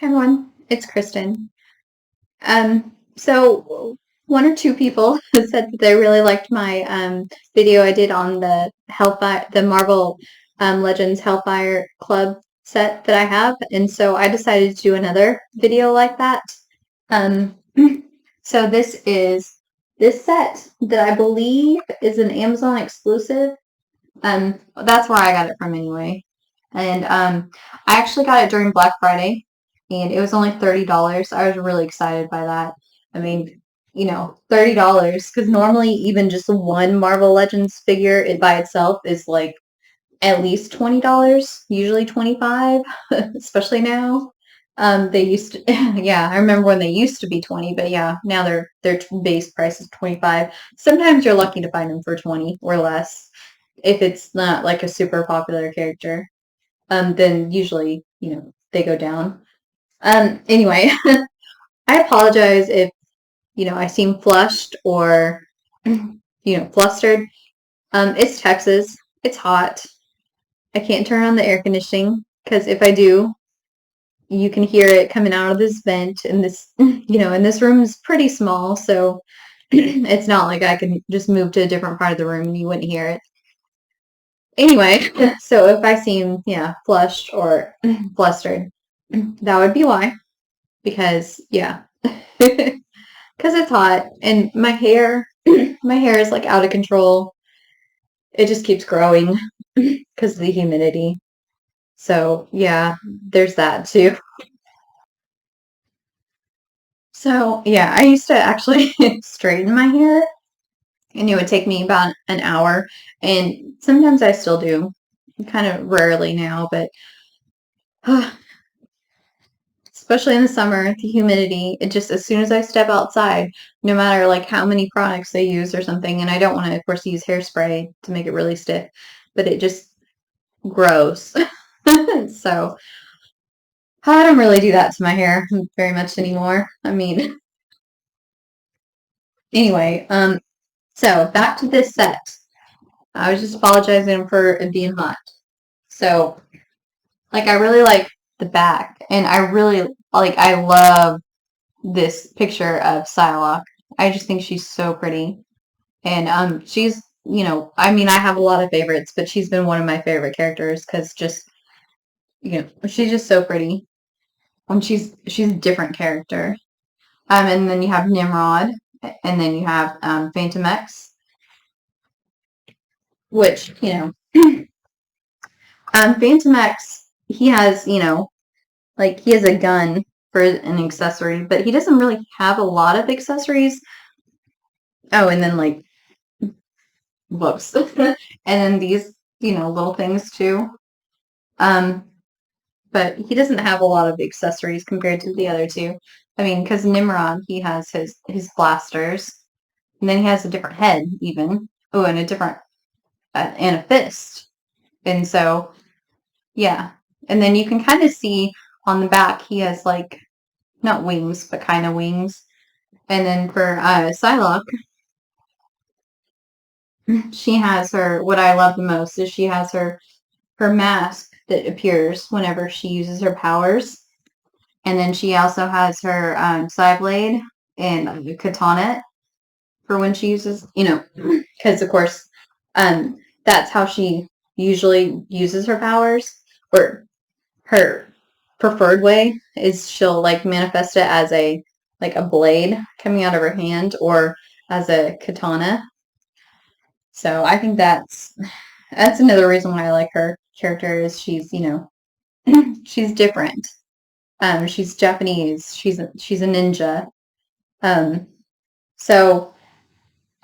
Hi everyone, it's Kristen. So one or two people said that they really liked my video I did on the Hellfire, the Marvel Legends Hellfire Club set that I have, and so I decided to do another video like that. Um, so this set that I believe is an Amazon exclusive. That's where I got it from anyway. And I actually got it during Black Friday, and it was only $30. I was really excited by that. I mean, $30, because normally even just one Marvel Legends figure it by itself is like at least $20, usually 25, especially now. They used to, yeah, I remember when they used to be 20, but yeah, now their base price is 25. Sometimes you're lucky to find them for 20 or less if it's not like a super popular character. Then usually, they go down. Anyway, I apologize if, I seem flushed or, flustered. It's Texas. It's hot. I can't turn on the air conditioning because if I do, you can hear it coming out of this vent, and this, and this room is pretty small, so it's not like I can just move to a different part of the room and you wouldn't hear it. Anyway, so if I seem, flushed or flustered, that would be why. Because, yeah. Because it's hot and my hair, my hair is like out of control. It just keeps growing because of the humidity. So, yeah, there's that too. So, yeah, I used to actually straighten my hair, and it would take me about an hour. And sometimes I still do, kind of rarely now, but especially in the summer, the humidity, it just, as soon as I step outside, no matter like how many products they use or something, and I don't want to, of course, use hairspray to make it really stiff, but it just grows. So I don't really do that to my hair very much anymore. I mean, anyway, so back to this set. I was just apologizing for it being hot. So, like, I really like the back, and I love this picture of Psylocke. I just think she's so pretty. And she's, I mean, I have a lot of favorites, but she's been one of my favorite characters because just, she's just so pretty. She's a different character. And then you have Nimrod, and then you have Fantomex, which, Fantomex, he has, like he has a gun for an accessory, but he doesn't really have a lot of accessories. Oh, and then like whoops. And then these, little things too. Um, but he doesn't have a lot of accessories compared to the other two. I mean, because Nimrod, he has his blasters, and then he has a different head even. Oh, and a different and a fist. And so, yeah. And then you can kind of see on the back he has like not wings, but kind of wings. And then for Psylocke, she has her. What I love the most is she has her mask that appears whenever she uses her powers. And then she also has her blade and katana for when she uses, because of course, that's how she usually uses her powers. Or her preferred way is she'll like manifest it as a blade coming out of her hand or as a katana. So I think that's another reason why I like her character is she's, she's different. She's Japanese. She's a ninja. Um, so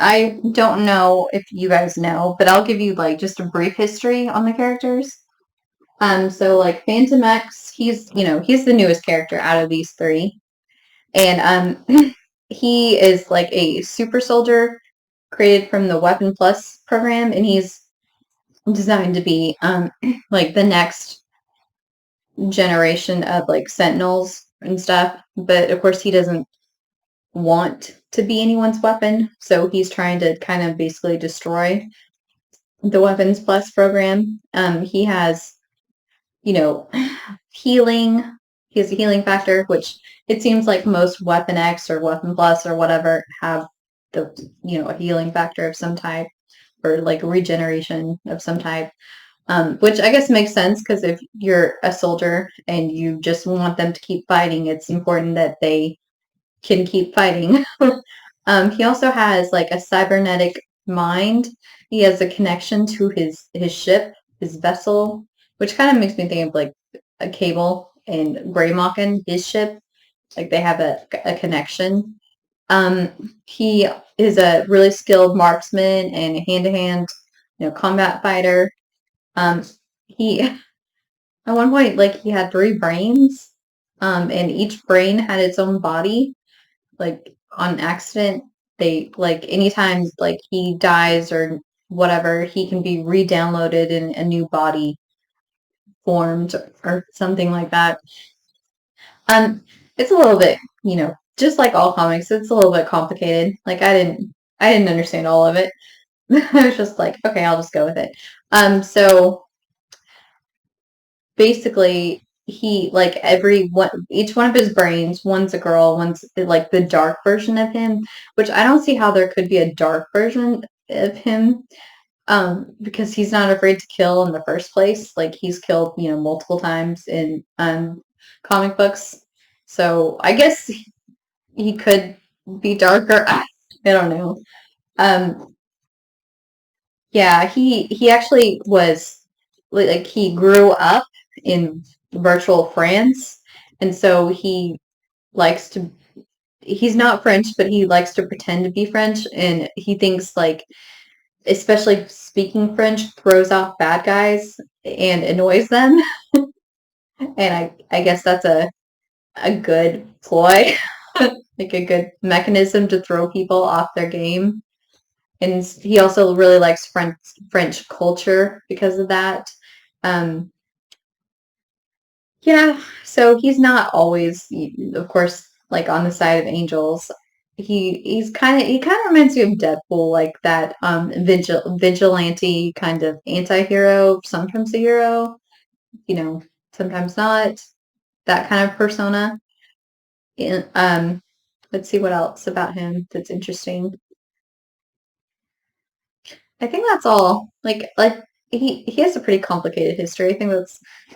I don't know if you guys know, but I'll give you like just a brief history on the characters. So like Fantomex, he's the newest character out of these three, and he is like a super soldier created from the Weapon Plus program, and he's designed to be like the next generation of like Sentinels and stuff. But of course, he doesn't want to be anyone's weapon, so he's trying to kind of basically destroy the Weapons Plus program. He has, you know, healing. he has a healing factor, which it seems like most Weapon X or Weapon Plus or whatever have the a healing factor of some type or like regeneration of some type. Which I guess makes sense because if you're a soldier and you just want them to keep fighting, it's important that they can keep fighting. He also has like a cybernetic mind. He has a connection to his ship, his vessel, which kind of makes me think of like a Cable and Greymalkin, his ship. Like they have a connection. He is a really skilled marksman and a hand-to-hand, combat fighter. Um, he at one point like he had three brains, and each brain had its own body. Like on accident, they like anytime like he dies or whatever, he can be re-downloaded in a new body formed or something like that. It's a little bit, just like all comics, it's a little bit complicated. Like I didn't understand all of it. I was just like, okay, I'll just go with it. So basically he like each one of his brains, one's a girl, one's like the dark version of him, which I don't see how there could be a dark version of him, because he's not afraid to kill in the first place. Like he's killed, multiple times in comic books. So I guess he could be darker. I don't know. Um, yeah, he actually was like he grew up in virtual France, and so likes to he's not French, but he likes to pretend to be French, and he thinks like especially speaking French throws off bad guys and annoys them. And I guess that's a good ploy, like a good mechanism to throw people off their game. And he also really likes French culture because of that. Um, yeah, so he's not always, of course, like on the side of angels. He kind of reminds me of Deadpool, like that vigilante kind of anti-hero, sometimes a hero, you know, sometimes not. That kind of persona. And, let's see what else about him that's interesting. I think that's all. Like he has a pretty complicated history. I think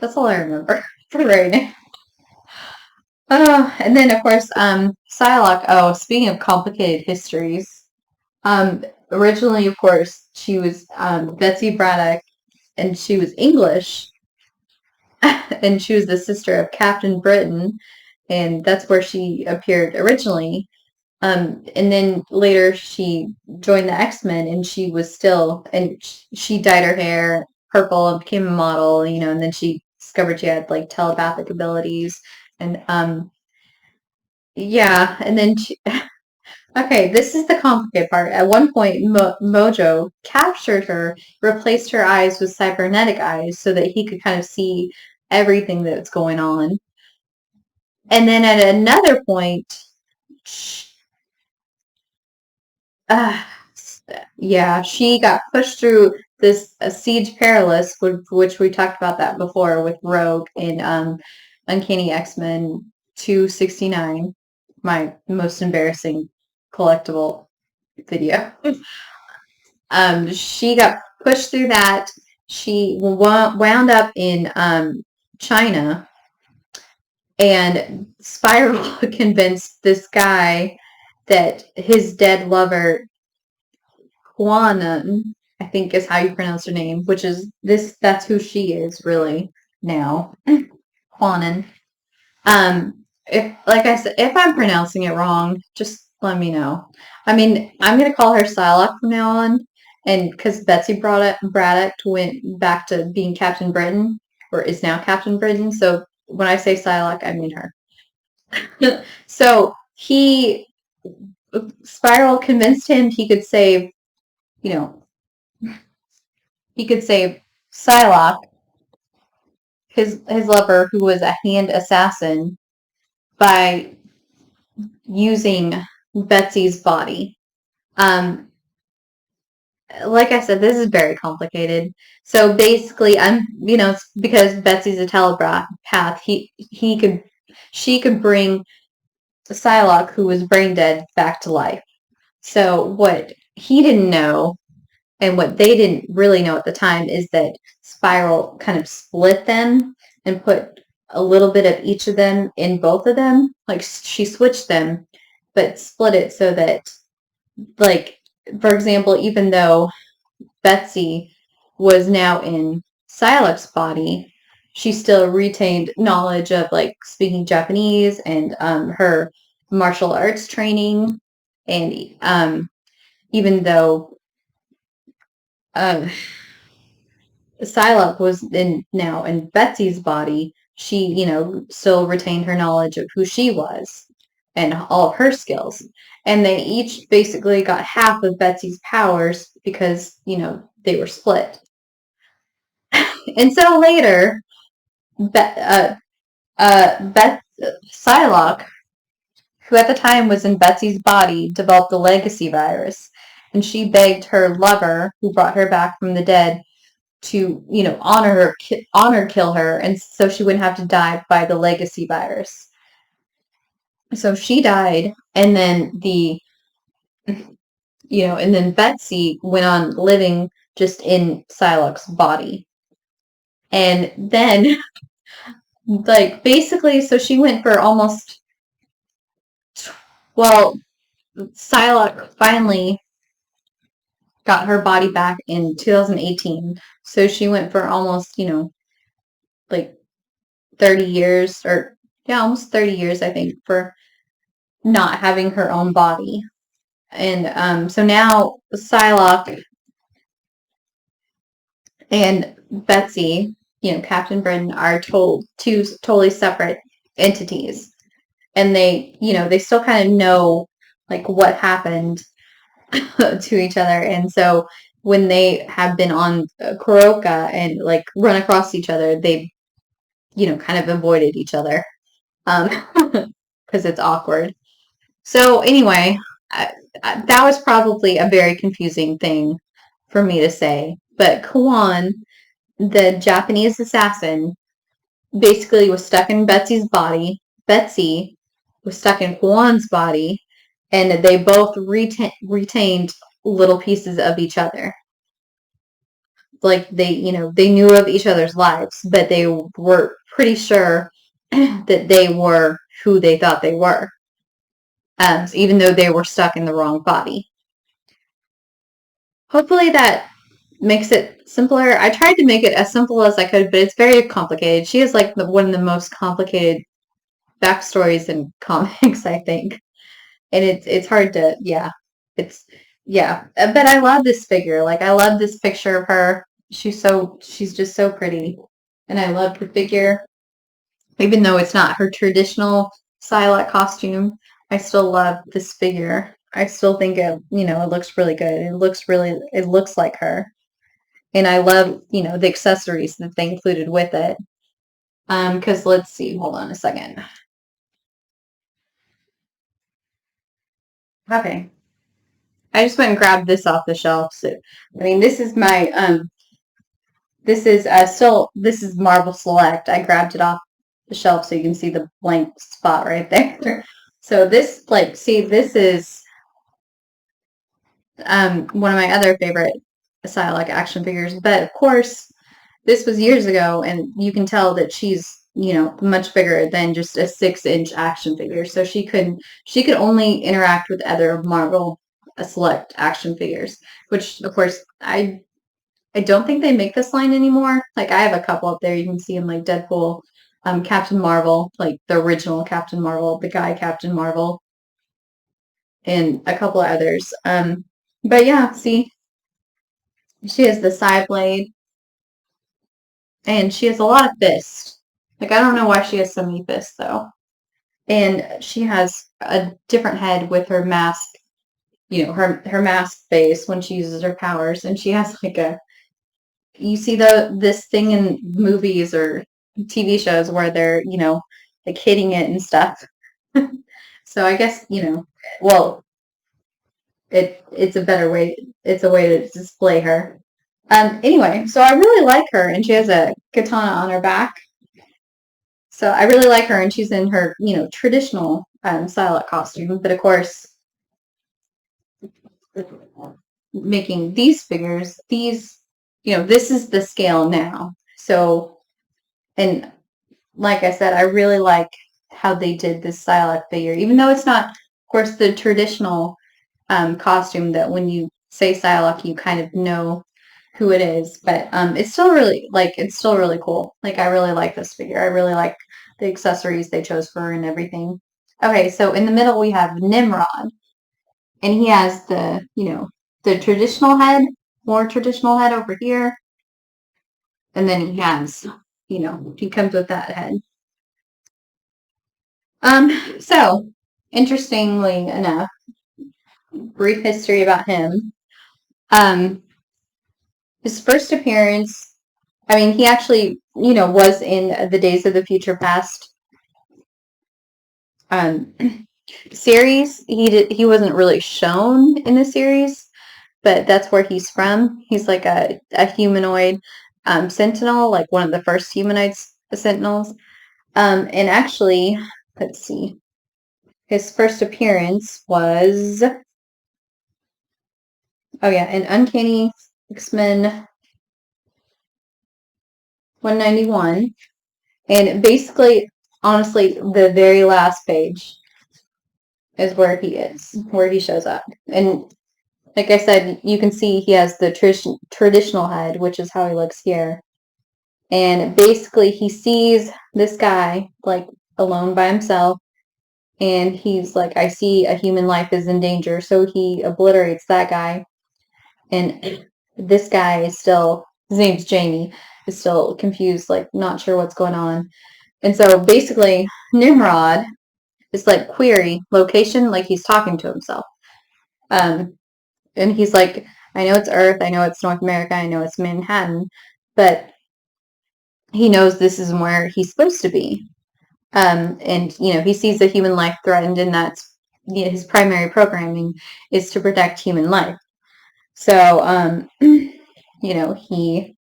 that's all I remember for right now. Oh, and then of course, Psylocke. Oh, speaking of complicated histories, originally, of course, she was Betsy Braddock, and she was English, and she was the sister of Captain Britain, and that's where she appeared originally. And then later she joined the X-Men and she was still, and she dyed her hair purple and became a model, and then she discovered she had like telepathic abilities. And yeah, and then okay, this is the complicated part. At one point, Mojo captured her, replaced her eyes with cybernetic eyes so that he could kind of see everything that's going on. And then at another point, uh, yeah, she got pushed through this Siege Perilous, which we talked about that before with Rogue in Uncanny X-Men 269, my most embarrassing collectible video. She got pushed through that. She wound up in China, and Spiral convinced this guy that his dead lover Quanon, I think is how you pronounce her name, which is that's who she is really now. Quanon. If like I said, if I'm pronouncing it wrong, just let me know. I mean, I'm gonna call her Psylocke from now on, and because Betsy Braddock went back to being Captain Britain, or is now Captain Britain, so when I say Psylocke, I mean her. So Spiral convinced him he could save, you know, he could save Psylocke, his lover, who was a hand assassin, by using Betsy's body. Um, like I said, this is very complicated. So basically, I'm, because Betsy's a telepath, he could she could bring Psylocke, who was brain dead, back to life. So what he didn't know, and what they didn't really know at the time, is that Spiral kind of split them and put a little bit of each of them in both of them. Like, she switched them, but split it so that, like, for example, even though Betsy was now in Psylocke's body, she still retained knowledge of, like, speaking Japanese and her martial arts training. And even though Psylocke was now in Betsy's body, she, still retained her knowledge of who she was and all of her skills. And they each basically got half of Betsy's powers because, they were split. And so later, Psylocke, who at the time was in Betsy's body, developed the legacy virus. And she begged her lover, who brought her back from the dead, to, kill her, and so she wouldn't have to die by the legacy virus. So she died, and then and then Betsy went on living just in Psylocke's body. And then, like, basically, so she went for almost, well, Psylocke finally got her body back in 2018. So she went for almost, like 30 years, or yeah, almost 30 years, I think, for not having her own body. And so now Psylocke and Betsy, Captain Britain, are two totally separate entities. And they still kind of know, like, what happened to each other. And so when they have been on Kuroka and, like, run across each other, they, kind of avoided each other. Because it's awkward. So anyway, that was probably a very confusing thing for me to say. But Kwan, the Japanese assassin, basically was stuck in Betsy's body. Betsy was stuck in Kwan's body, and they both retained little pieces of each other. Like, they knew of each other's lives, but they were pretty sure that they were who they thought they were. Even though they were stuck in the wrong body. Hopefully that makes it simpler. I tried to make it as simple as I could, but it's very complicated. She has, like, one of the most complicated backstories in comics, I think. And it's hard to, yeah. But I love this figure. Like, I love this picture of her. She's just so pretty. And I love the figure. Even though it's not her traditional Psylocke costume, I still love this figure. I still think it looks really good. It looks like her. And I love, the accessories that they included with it. Because let's see, hold on a second. Okay. I just went and grabbed this off the shelf. So, I mean, this is my, this is Marvel Select. I grabbed it off the shelf so you can see the blank spot right there. So this, like, see, this is one of my other favorite Psylocke action figures. But of course, this was years ago, and you can tell that she's, much bigger than just a 6-inch action figure. So she could only interact with other Marvel Select action figures, which, of course, I don't think they make this line anymore. Like, I have a couple up there. You can see them, like Deadpool, Captain Marvel, like the original Captain Marvel, the guy Captain Marvel, and a couple of others. But yeah, see, she has the side blade, and she has a lot of fists. Like, I don't know why she has so many fists, though. And she has a different head with her mask, her mask face when she uses her powers. And she has, like, you see this thing in movies or TV shows where they're, like, hitting it and stuff. So I guess, well, it's a better way. It's a way to display her. Anyway, so I really like her, and she has a katana on her back. So I really like her, and she's in her, traditional Psylocke costume. But of course, making these figures, this is the scale now. So, and like I said, I really like how they did this Psylocke figure, even though it's not, of course, the traditional costume that when you say Psylocke, you kind of know who it is. But it's still really cool. Like, I really like this figure. I really like the accessories they chose for her and everything. Okay, so in the middle we have Nimrod, and he has the traditional head, more traditional head over here, and then he has, he comes with that head. So interestingly enough, brief history about him. Um, his first appearance, I mean, he actually, was in the Days of the Future Past um, series. He wasn't really shown in the series, but that's where he's from. He's like a humanoid sentinel, like one of the first humanoid sentinels. And actually, let's see, his first appearance was, oh yeah, in Uncanny X-Men 191. And basically, honestly, the very last page is where he is, where he shows up. And like I said, you can see he has the traditional head, which is how he looks here. And basically, he sees this guy, like, alone by himself. And he's like, I see a human life is in danger. So he obliterates that guy. And this guy is still, his name's Jamie, is still confused, like, not sure what's going on. And so basically, Nimrod is like, query location, like he's talking to himself. And he's like, I know it's Earth, I know it's North America, I know it's Manhattan, but he knows this is where he's supposed to be. And he sees a human life threatened, and that's his primary programming is to protect human life. So he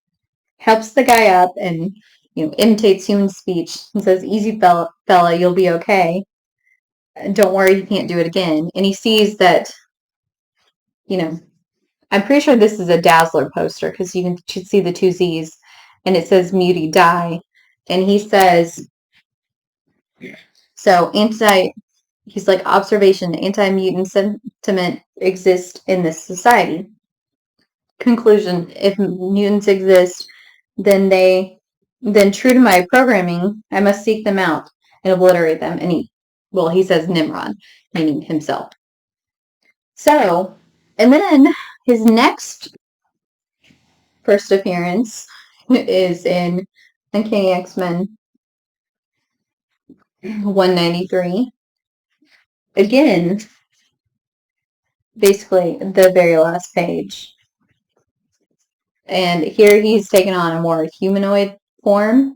helps the guy up and imitates human speech and says, "Easy, fella, you'll be okay. Don't worry, you can't do it again." And he sees that, I'm pretty sure this is a Dazzler poster because you can see the two Z's, and it says "Muty die," and he says, so he's like, observation, anti-mutant sentiment exists in this society. Conclusion, if mutants exist, then true to my programming, I must seek them out and obliterate them. And he says Nimrod, meaning himself. So, and then his next first appearance is in Uncanny X-Men 193. Again, basically the very last page. And here he's taken on a more humanoid form.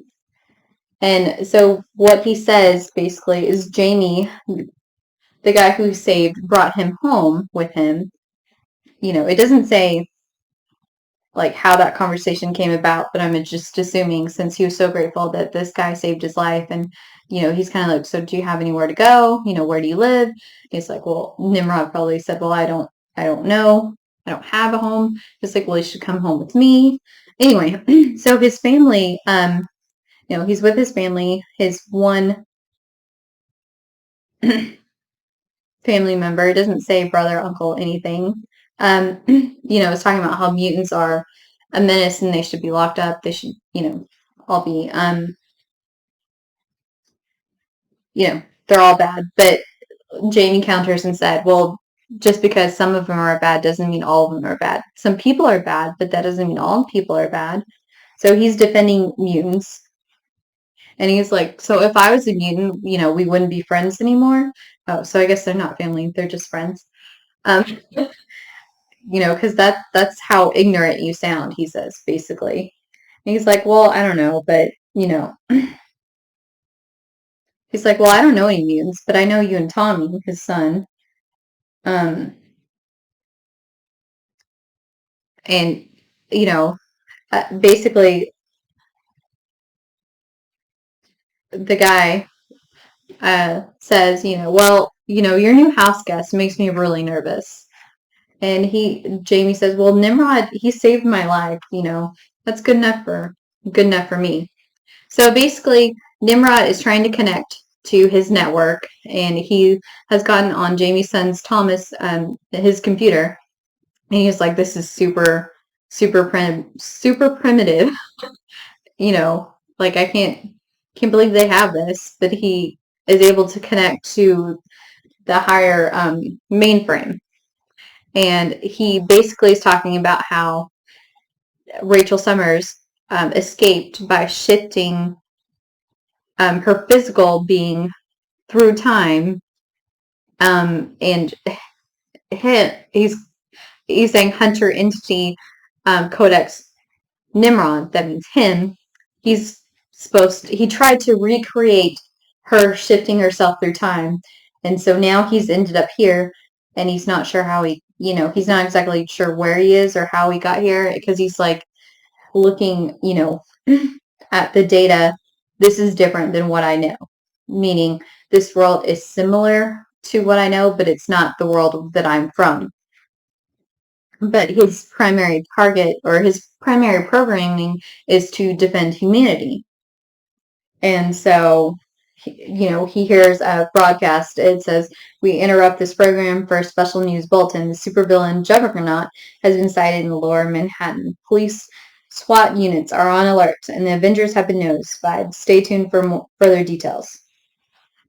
And so what he says basically is Jamie, the guy who saved, brought him home with him. It doesn't say like how that conversation came about, but I'm just assuming since he was so grateful that this guy saved his life, and he's kind of like, so do you have anywhere to go? Where do you live? He's like, well, Nimrod probably said, well, I don't know. I don't have a home. He's like, well, you should come home with me. Anyway, so his family, he's with his family. His one family member, it doesn't say brother, uncle, anything. It's talking about how mutants are a menace and they should be locked up. They should, all be, they're all bad. But Jamie counters and said, well, just because some of them are bad doesn't mean all of them are bad. Some people are bad, but that doesn't mean all people are bad. So he's defending mutants. And he's like, so if I was a mutant, we wouldn't be friends anymore. Oh, so I guess they're not family. They're just friends. Because that's how ignorant you sound, he says, basically. And he's like, well, I don't know, but, he's like, well, I don't know any mutants, but I know you and Tommy, his son. Um, and, basically, the guy says, well, your new house guest makes me really nervous. And Jamie says, well, Nimrod, he saved my life, that's good enough for me. So basically, Nimrod is trying to connect to his network, and he has gotten on Jamie's son's Thomas, his computer, and he's like, this is super primitive, like I can't believe they have this, but he is able to connect to the higher mainframe. And he basically is talking about how Rachel Summers escaped by shifting her physical being through time. And he's saying Hunter Entity Codex Nimrod, that means him. He tried to recreate her shifting herself through time. And so now he's ended up here, and he's not sure how he's not exactly sure where he is or how he got here, because he's like looking, at the data. This is different than what I know, meaning this world is similar to what I know, but it's not the world that I'm from. But his primary target, or his primary programming, is to defend humanity. And so, he hears a broadcast. It says, we interrupt this program for a special news bulletin. The supervillain Juggernaut has been sighted in the lower Manhattan. Police SWAT units are on alert, and the Avengers have been notified. Stay tuned for further details.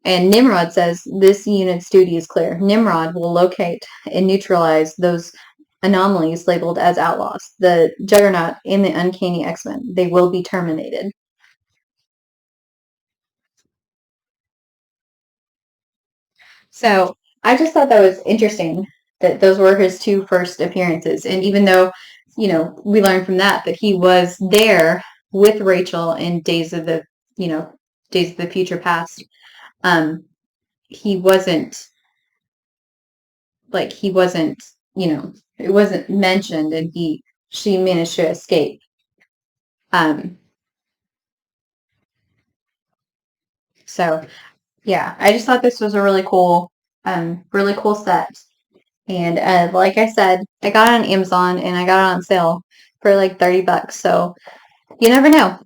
And Nimrod says, this unit's duty is clear. Nimrod will locate and neutralize those anomalies labeled as outlaws. The Juggernaut and the Uncanny X-Men, they will be terminated. So I just thought that was interesting that those were his two first appearances. And even though, we learned from that he was there with Rachel in Days of the Future Past, he wasn't, it wasn't mentioned, and she managed to escape. So yeah, I just thought this was a really cool set. And like I said, I got it on Amazon, and I got it on sale for like $30. So you never know.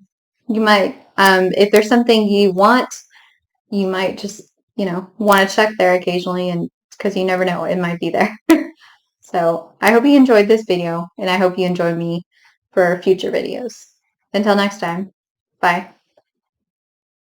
You might, if there's something you want, you might just, want to check there occasionally, and because you never know, it might be there. So I hope you enjoyed this video, and I hope you enjoy me for future videos. Until next time, bye.